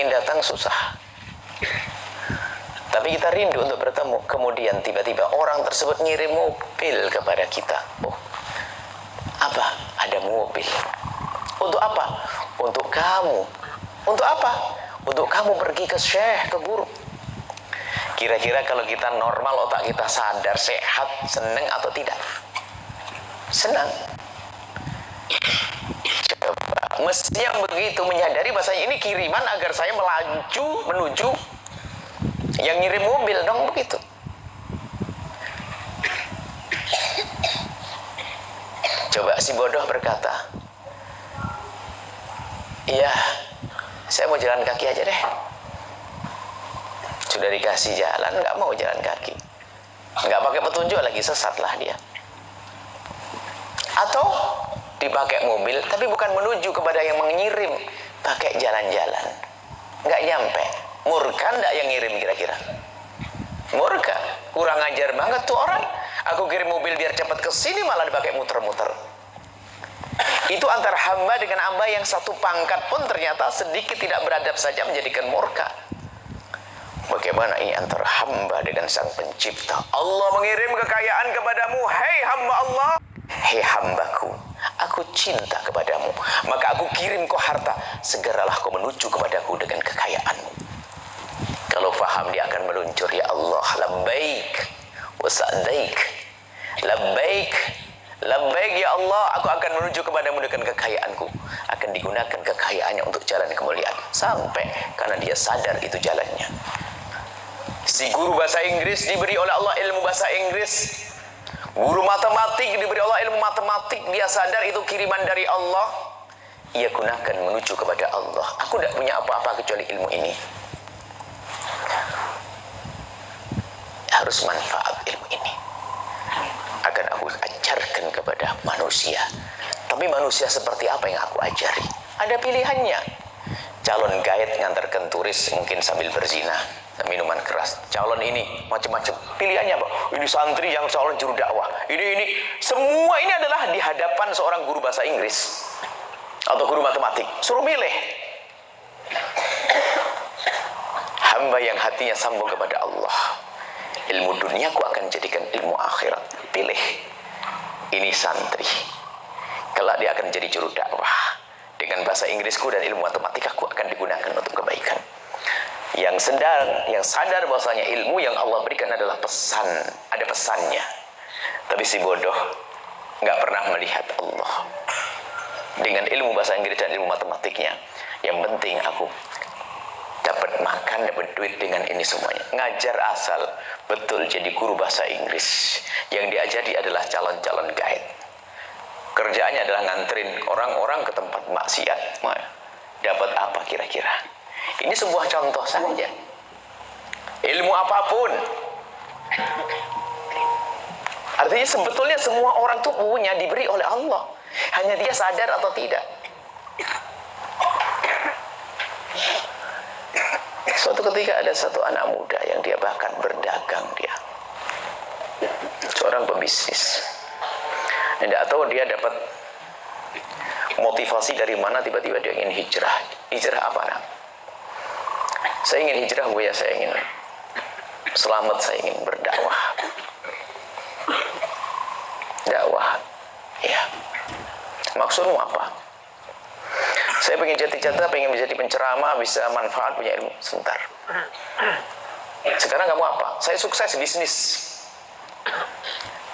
ingin datang susah. Tapi kita rindu untuk bertemu. Kemudian tiba-tiba orang tersebut ngirim mobil kepada kita. Oh, apa? Ada mobil. Untuk apa? Untuk kamu. Untuk apa? Untuk kamu pergi ke syekh, ke guru. Kira-kira kalau kita normal, otak kita sadar, sehat, senang atau tidak? Senang. Coba, mesti yang begitu menyadari bahasanya ini kiriman agar saya melaju menuju yang ngirim mobil dong, begitu. Coba si bodoh berkata, iya, saya mau jalan kaki aja deh. Sudah dikasih jalan, nggak mau jalan kaki, nggak pakai petunjuk lagi, sesatlah dia. Atau dipakai mobil, tapi bukan menuju kepada yang mengirim, pakai jalan-jalan, nggak nyampe. Murka nggak yang ngirim kira-kira? Murka, kurang ajar banget tuh orang. Aku kirim mobil biar cepat ke sini, malah dipakai muter-muter. Itu antara hamba dengan hamba yang satu pangkat pun ternyata sedikit tidak beradab saja menjadikan murka. Bagaimana ini antara hamba dengan sang pencipta? Allah mengirim kekayaan kepadamu, hei hamba Allah, hei hambaku, aku cinta kepadamu, maka aku kirim kau harta, segeralah kau menuju kepadaku dengan kekayaanmu. Kalau faham dia akan meluncur, ya Allah, labbaik wa sa'daik, labbaik, labbaik ya Allah, aku akan menuju kepadamu dengan kekayaanku. Akan digunakan kekayaannya untuk jalan kemuliaan, sampai karena dia sadar itu jalannya. Si guru bahasa Inggris diberi oleh Allah ilmu bahasa Inggris, guru matematik diberi Allah ilmu matematik, dia sadar itu kiriman dari Allah, ia gunakan menuju kepada Allah. Aku tidak punya apa-apa kecuali ilmu ini, harus manfaat ilmu ini, akan aku ajarkan kepada manusia. Tapi manusia seperti apa yang aku ajari? Ada pilihannya. Calon guide ngantarkan turis mungkin sambil berzina, minuman keras. Calon ini macam-macam. Pilihannya apa? Ini santri yang calon juru dakwah. Ini. Semua ini adalah di hadapan seorang guru bahasa Inggris atau guru matematik. Suruh milih. Hamba yang hatinya sambung kepada Allah, ilmu duniaku akan jadikan ilmu akhirat. Pilih. Ini santri, kelak dia akan jadi juru dakwah. Dengan bahasa Inggrisku dan ilmu matematikaku akan digunakan untuk kebaikan. Yang sadar bahwasanya ilmu yang Allah berikan adalah pesan, ada pesannya. Tapi si bodoh nggak pernah melihat Allah. Dengan ilmu bahasa Inggris dan ilmu matematiknya, yang penting aku dapat makan, dapat duit dengan ini semuanya. Ngajar asal, betul jadi guru bahasa Inggris. Yang diajari adalah calon-calon guide. Kerjaannya adalah nganterin orang-orang ke tempat maksiat. Dapat apa kira-kira? Ini sebuah contoh saja. Ilmu apapun. Artinya sebetulnya semua orang itu punya, diberi oleh Allah. Hanya dia sadar atau tidak. Suatu ketika ada satu anak muda yang dia bahkan berdagang dia. Seorang pebisnis. Tidak tahu dia dapat motivasi dari mana tiba-tiba dia ingin hijrah. Hijrah apa nak? Saya ingin hijrah Bu ya, saya ingin selamat, saya ingin berdakwah. Dakwah. Ya. Maksudmu apa? Saya pengen jati-jati, pengen menjadi penceramah, bisa manfaat, punya ilmu. Sebentar. Sekarang kamu apa? Saya sukses bisnis.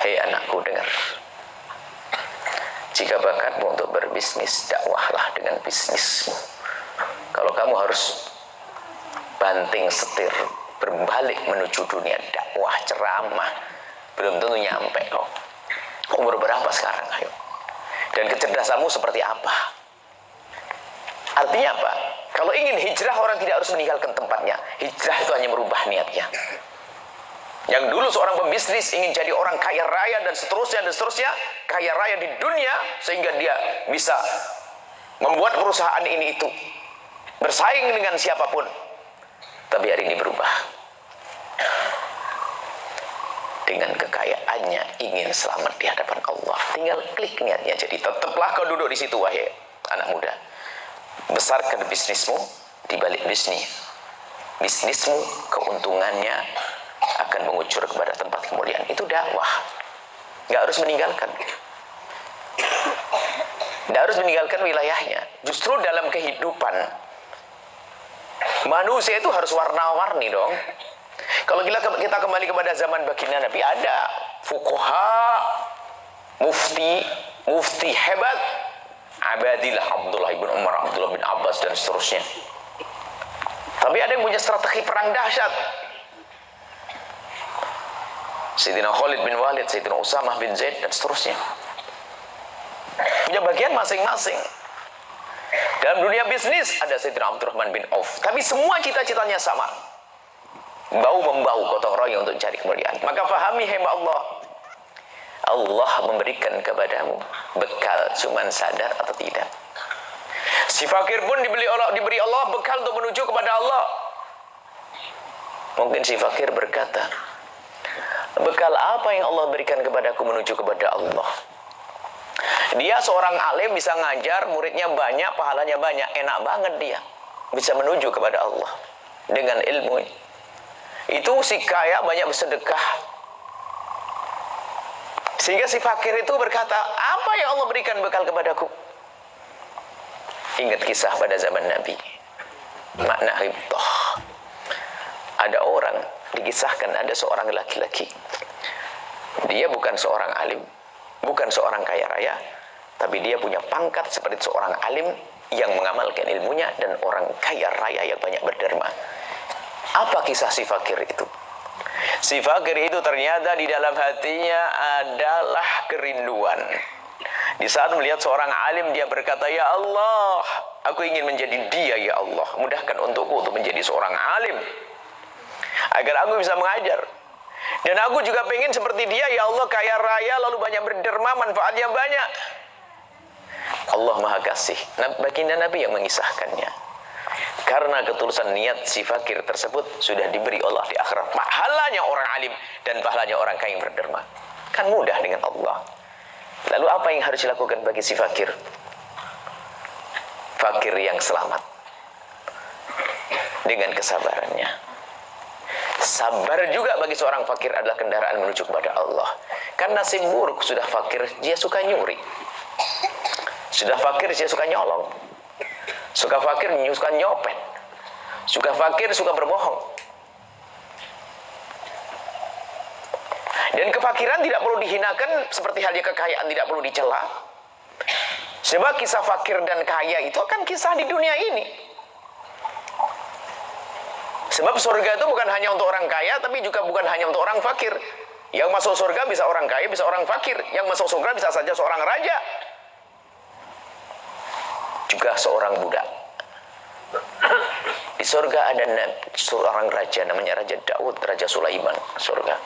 Hei anakku, dengar. Jika bakatmu untuk berbisnis, dakwahlah dengan bisnismu. Kalau kamu harus banting setir, berbalik menuju dunia dakwah, ceramah, belum tentu nyampe kau. Umur berapa sekarang? Ayo. Dan kecerdasanmu seperti apa? Artinya apa? Kalau ingin hijrah, orang tidak harus meninggalkan tempatnya. Hijrah itu hanya merubah niatnya. Yang dulu seorang pembisnis ingin jadi orang kaya raya dan seterusnya, kaya raya di dunia, sehingga dia bisa membuat perusahaan ini itu bersaing dengan siapapun. Tapi hari ini berubah. Dengan kekayaannya ingin selamat di hadapan Allah. Tinggal klik niatnya. Jadi tetaplah kau duduk di situ, wahai anak muda. Besarkan bisnismu, di balik bisnismu, keuntungannya akan mengucur kepada tempat kemuliaan. Itu dakwah. Nggak harus meninggalkan. Nggak harus meninggalkan wilayahnya. Justru dalam kehidupan manusia itu harus warna-warni dong. Kalau kita kembali kepada zaman baginda Nabi, ada fuqaha, mufti hebat, Abadillah, Abdullah bin Umar, Abdullah bin Abbas, dan seterusnya. Tapi ada yang punya strategi perang dahsyat. Sayyidina Khalid bin Walid, Sayyidina Usamah bin Zaid, dan seterusnya. Punya bagian masing-masing. Dalam dunia bisnis ada Sayyidina Abdurrahman bin Auf. Tapi semua cita-citanya sama. Bau-membau gotong royong untuk cari kemuliaan. Maka fahami hamba Allah. Allah memberikan kepadamu bekal, cuman sadar atau tidak. Si fakir pun diberi Allah bekal untuk menuju kepada Allah. Mungkin si fakir berkata, bekal apa yang Allah berikan kepadaku menuju kepada Allah? Dia seorang alim, bisa ngajar, muridnya banyak, pahalanya banyak, enak banget dia bisa menuju kepada Allah dengan ilmu. Itu si kaya banyak bersedekah. Sehingga si fakir itu berkata, apa yang Allah berikan bekal kepadaku? Ingat kisah pada zaman Nabi, makna ribtoh. Ada orang, dikisahkan ada seorang laki-laki. Dia bukan seorang alim, bukan seorang kaya raya, tapi dia punya pangkat seperti seorang alim yang mengamalkan ilmunya dan orang kaya raya yang banyak berderma. Apa kisah si fakir itu? Si fakir itu ternyata di dalam hatinya adalah kerinduan. Di saat melihat seorang alim, dia berkata, ya Allah, aku ingin menjadi dia, ya Allah. Mudahkan untukku untuk menjadi seorang alim, agar aku bisa mengajar. Dan aku juga pengen seperti dia, ya Allah, kaya raya, lalu banyak berderma, manfaatnya banyak. Allah Maha Kasih. Baginda Nabi yang mengisahkannya. Karena ketulusan niat si fakir tersebut sudah diberi Allah di akhirat pahalanya orang alim dan pahalanya orang kaya yang berderma. Kan mudah dengan Allah. Lalu apa yang harus dilakukan bagi si fakir? Fakir yang selamat dengan kesabarannya. Sabar juga bagi seorang fakir adalah kendaraan menuju kepada Allah. Kan nasib buruk, sudah fakir dia suka nyuri, sudah fakir dia suka nyolong, suka fakir suka nyopet, suka fakir suka berbohong. Dan kefakiran tidak perlu dihinakan seperti halnya kekayaan tidak perlu dicela. Sebab kisah fakir dan kaya itu kan kisah di dunia ini. Sebab surga itu bukan hanya untuk orang kaya, tapi juga bukan hanya untuk orang fakir. Yang masuk surga bisa orang kaya, bisa orang fakir. Yang masuk surga bisa saja seorang raja, juga seorang budak. Di surga ada seorang raja, namanya Raja Daud, Raja Sulaiman, surga.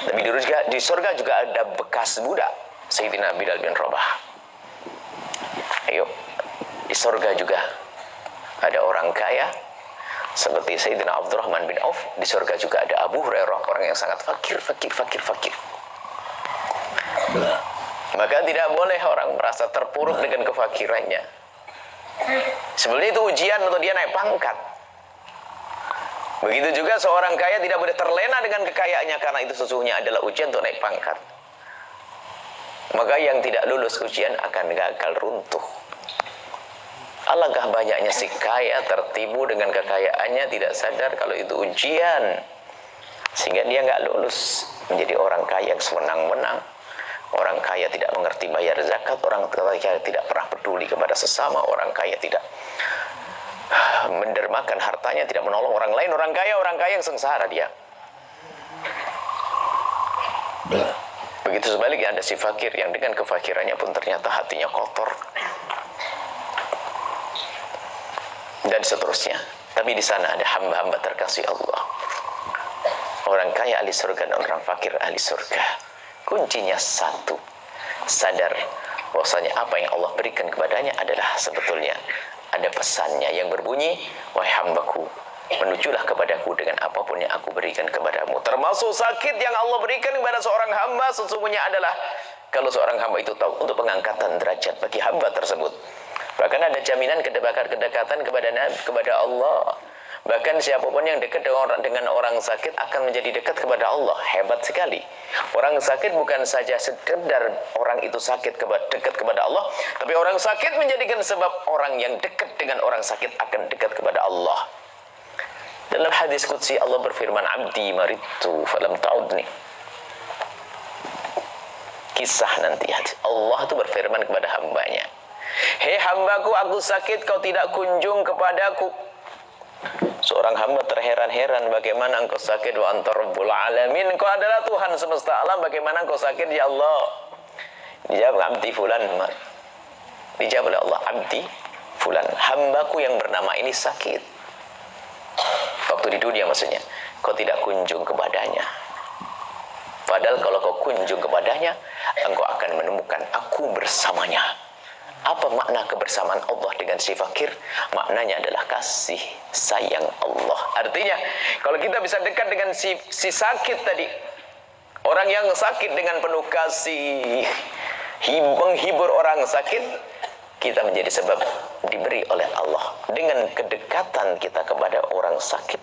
Tapi di surga juga ada bekas budak, Sayyidina Bilal bin Rabah. Ayo, di surga juga ada orang kaya seperti Sayyidina Abdurrahman bin Auf. Di surga juga ada Abu Hurairah, orang yang sangat fakir. Maka tidak boleh orang merasa terpuruk dengan kefakirannya. Sebenarnya itu ujian untuk dia naik pangkat. Begitu juga seorang kaya tidak boleh terlena dengan kekayaannya, karena itu sesungguhnya adalah ujian untuk naik pangkat. Maka yang tidak lulus ujian akan gagal runtuh. Alangkah banyaknya si kaya tertipu dengan kekayaannya, tidak sadar kalau itu ujian, sehingga dia nggak lulus menjadi orang kaya yang semenang-menang. Orang kaya tidak mengerti bayar zakat, orang kaya tidak pernah peduli kepada sesama, orang kaya tidak mendermakan hartanya, tidak menolong orang lain. Orang kaya yang sengsara dia. Begitu sebaliknya ada si fakir yang dengan kefakirannya pun ternyata hatinya kotor, dan seterusnya. Tapi di sana ada hamba-hamba terkasih Allah. Orang kaya ahli surga dan orang fakir ahli surga. Kuncinya satu, sadar bahwasanya apa yang Allah berikan kepadanya adalah sebetulnya ada pesannya yang berbunyi, wahai hambaku, menujulah kepadaku dengan apapun yang aku berikan kepadamu. Termasuk sakit yang Allah berikan kepada seorang hamba sesungguhnya adalah kalau seorang hamba itu tahu untuk pengangkatan derajat bagi hamba tersebut. Bahkan ada jaminan kedekatan kepada Allah. Bahkan siapapun yang dekat dengan orang sakit akan menjadi dekat kepada Allah. Hebat sekali. Orang sakit bukan saja sekedar orang itu sakit dekat kepada Allah, tapi orang sakit menjadikan sebab orang yang dekat dengan orang sakit akan dekat kepada Allah. Dalam hadis qudsi Allah berfirman, "Abdi maridtu falam ta'udni." Kisah nanti Allah itu berfirman kepada hambanya, "Hei hambaku, aku sakit, kau tidak kunjung kepadaku." Seorang hamba terheran-heran, bagaimana engkau sakit? Wa anta rabbul alamin, engkau adalah Tuhan semesta alam, bagaimana engkau sakit ya Allah? Dijawab, abdi fulan. Dijawab oleh Allah, abdi fulan, hambaku yang bernama ini sakit. Waktu di dunia maksudnya, kau tidak kunjung kepadanya. Padahal kalau kau kunjung kepadanya, engkau akan menemukan aku bersamanya. Apa makna kebersamaan Allah dengan si fakir? Maknanya adalah kasih sayang Allah. Artinya, kalau kita bisa dekat dengan si sakit tadi, orang yang sakit dengan penuh kasih, menghibur orang sakit, kita menjadi sebab diberi oleh Allah. Dengan kedekatan kita kepada orang sakit,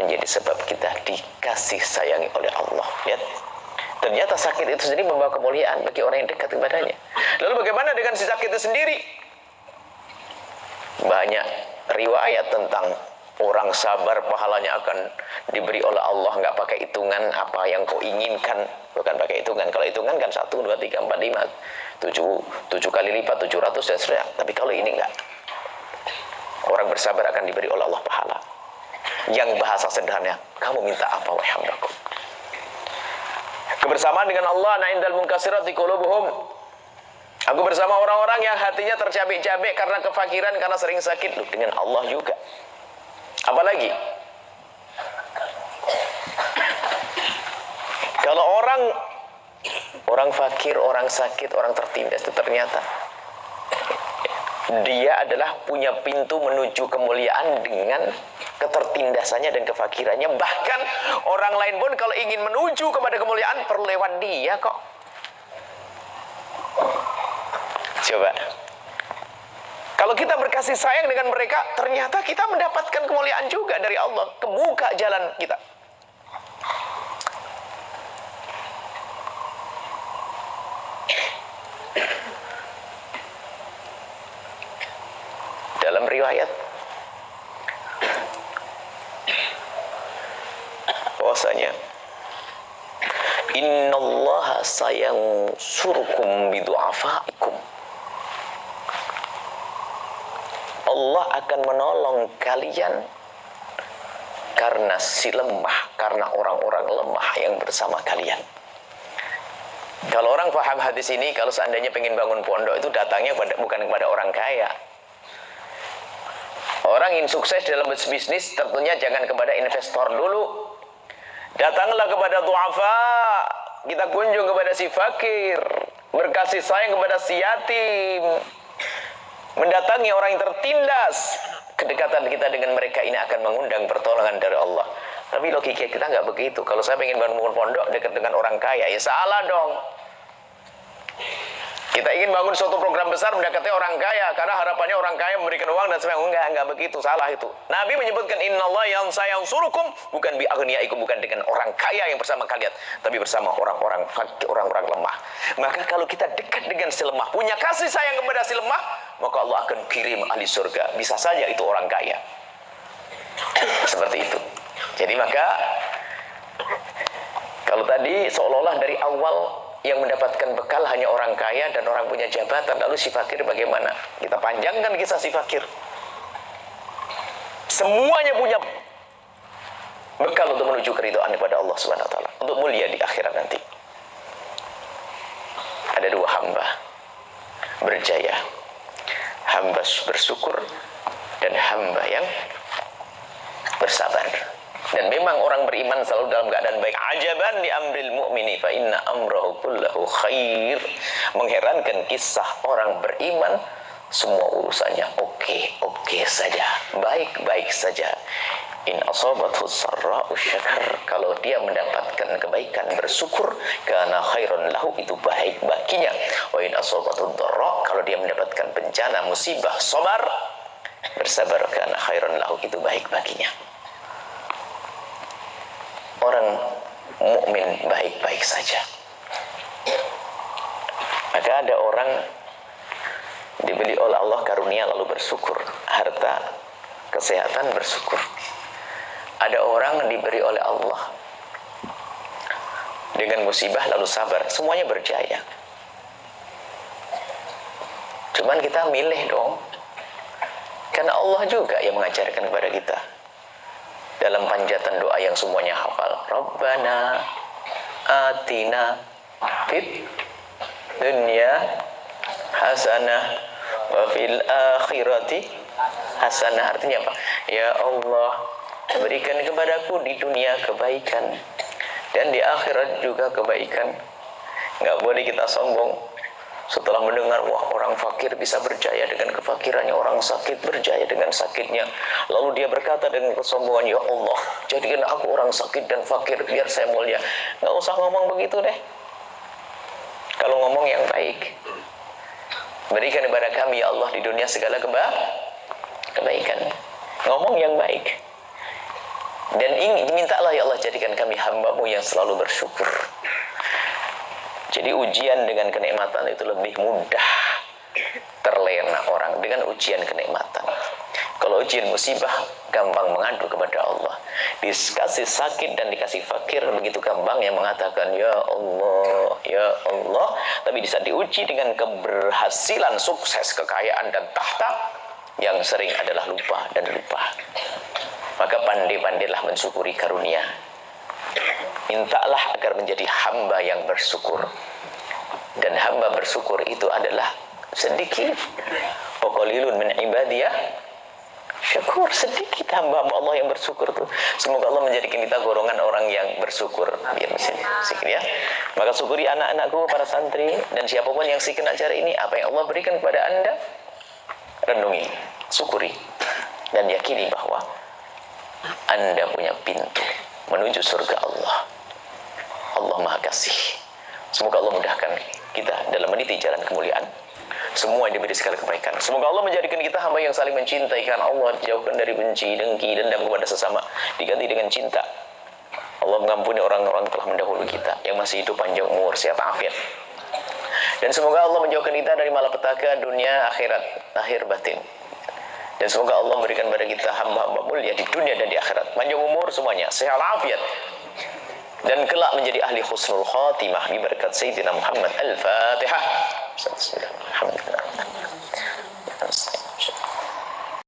menjadi sebab kita dikasih sayangi oleh Allah. Lihat. Ternyata sakit itu sendiri membawa kemuliaan bagi orang yang dekat kepadanya. Lalu bagaimana dengan si sakit itu sendiri? Banyak riwayat tentang orang sabar pahalanya akan diberi oleh Allah, nggak pakai hitungan apa yang kau inginkan, bukan pakai hitungan. Kalau hitungan kan 1, 2, 3, 4, 5, 7 kali lipat 700 dan seterusnya. Tapi kalau ini enggak. Orang bersabar akan diberi oleh Allah pahala. Yang bahasa sederhana, kamu minta apa wahai hambaku? Kebersamaan dengan Allah, na'indal munkasirati qulubuhum. Aku bersama orang-orang yang hatinya tercabik-cabik karena kefakiran, karena sering sakit. Loh, dengan Allah juga. Apalagi kalau orang fakir, orang sakit, orang tertindas itu ternyata dia adalah punya pintu menuju kemuliaan dengan ketertindasannya dan kefakirannya. Bahkan orang lain pun kalau ingin menuju kepada kemuliaan perlu lewat dia kok. Coba, kalau kita berkasih sayang dengan mereka, ternyata kita mendapatkan kemuliaan juga dari Allah. Kebuka jalan kita. Dalam riwayat bahwasanya innallaha sayansurukum bidu'afaikum, Allah akan menolong kalian karena si lemah, karena orang-orang lemah yang bersama kalian. Kalau orang paham hadis ini, kalau seandainya pengen bangun pondok itu datangnya bukan kepada orang kaya. Orang yang sukses dalam bisnis tentunya jangan kepada investor dulu. Datanglah kepada du'afa. Kita kunjung kepada si fakir, berkasih sayang kepada si yatim, mendatangi orang yang tertindas. Kedekatan kita dengan mereka ini akan mengundang pertolongan dari Allah. Tapi logika kita nggak begitu. Kalau saya ingin bangun pondok dekat dengan orang kaya, ya salah dong. Kita ingin bangun suatu program besar mendekati orang kaya karena harapannya orang kaya memberikan uang dan sebagainya. Enggak begitu, salah itu. Nabi menyebutkan innallaha yansurukum bukan bi aghniyaikum, bukan dengan orang kaya yang bersama kalian, tapi bersama orang-orang fakir, orang-orang lemah. Maka kalau kita dekat dengan si lemah, punya kasih sayang kepada si lemah, maka Allah akan kirim ahli surga. Bisa saja itu orang kaya. Seperti itu. Jadi maka kalau tadi seolah-olah dari awal yang mendapatkan bekal hanya orang kaya dan orang punya jabatan, lalu si fakir bagaimana? Kita panjangkan kisah si fakir. Semuanya punya bekal untuk menuju keridhaan kepada Allah Subhanahu wa taala, untuk mulia di akhirat nanti. Ada dua hamba berjaya, hamba bersyukur dan hamba yang bersabar. Dan memang orang beriman selalu dalam keadaan baik. Ajaban di amril mu'mini fa inna amrahu kullahu khair. Mengherankan kisah orang beriman, semua urusannya oke saja, baik-baik saja. In asabathu sarra'u syakar, kalau dia mendapatkan kebaikan bersyukur, kana khairan lahu, itu baik baginya. Wa in asabathu dharra, kalau dia mendapatkan bencana musibah sabar, bersabar, kana khairan lahu, itu baik baginya. Orang mukmin baik-baik saja. Maka ada orang diberi oleh Allah karunia lalu bersyukur, harta, kesehatan, bersyukur. Ada orang diberi oleh Allah dengan musibah lalu sabar, semuanya berjaya. Cuman kita milih dong, karena Allah juga yang mengajarkan kepada kita dalam panjatan doa yang semuanya hafal. Rabbana atina fid dunya hasanah wa fil akhirati hasanah. Artinya apa? Ya Allah, berikan kepadaku di dunia kebaikan dan di akhirat juga kebaikan. Nggak boleh kita sombong setelah mendengar, wah, orang fakir bisa berjaya dengan kefakirannya, orang sakit berjaya dengan sakitnya. Lalu dia berkata dengan kesombongan, ya Allah, jadikan aku orang sakit dan fakir biar saya mulia. Nggak usah ngomong begitu deh. Kalau ngomong yang baik, berikan kepada kami ya Allah di dunia segala kebaikan. Ngomong yang baik. Dan mintalah ya Allah, jadikan kami hamba-Mu yang selalu bersyukur. Jadi ujian dengan kenikmatan itu lebih mudah terlena orang dengan ujian kenikmatan. Kalau ujian musibah, gampang mengadu kepada Allah. Dikasih sakit dan dikasih fakir, begitu gampang yang mengatakan ya Allah, ya Allah. Tapi di saat diuji dengan keberhasilan, sukses, kekayaan dan tahta, yang sering adalah lupa dan lupa. Maka pandai-pandailah mensyukuri karunia. Mintalah agar menjadi hamba yang bersyukur. Dan hamba bersyukur itu adalah sedikit. Waqalilun min ibadiyah syakur. Sedikit hamba Allah yang bersyukur tuh. Semoga Allah menjadikan kita golongan orang yang bersyukur. Biar sikit ya. Maka syukuri anak-anakku, para santri, dan siapapun yang sikit acara ini, apa yang Allah berikan kepada Anda, renungi, syukuri, dan yakini bahwa Anda punya pintu menuju surga Allah. Allah Maha Kasih. Semoga Allah mudahkan kita dalam meniti jalan kemuliaan. Semua yang diberi segala kebaikan. Semoga Allah menjadikan kita hamba yang saling mencintai karena Allah, dijauhkan dari benci, dengki, dendam kepada sesama, diganti dengan cinta. Allah mengampuni orang-orang telah mendahului kita yang masih hidup panjang umur, sehat afiat. Dan semoga Allah menjauhkan kita dari malapetaka dunia, akhirat, lahir batin. Dan semoga Allah memberikan kepada kita hamba-hamba mulia di dunia dan di akhirat, panjang umur semuanya, sehat afiat, dan kelak menjadi ahli husnul khatimah bi berkat Sayyidina Muhammad. Al-Fatihah. Bismillahirrahmanirrahim.